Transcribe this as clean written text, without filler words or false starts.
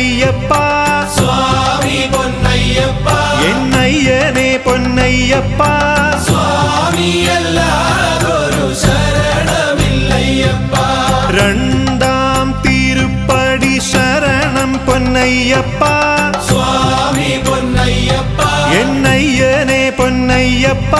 പൊന്നയ്യപ്പ സ്വാമി പൊന്നയ്യപ്പ എന്നയ്യനെ പൊന്നയ്യപ്പ സ്വാമിയല്ലാതൊരു ശരണമില്ലയ്യപ്പ രണ്ടാം തിരുപ്പടി ശരണം പൊന്നയ്യപ്പ സ്വാമി പൊന്നയ്യപ്പ എന്നയ്യനെ പൊന്നയ്യപ്പ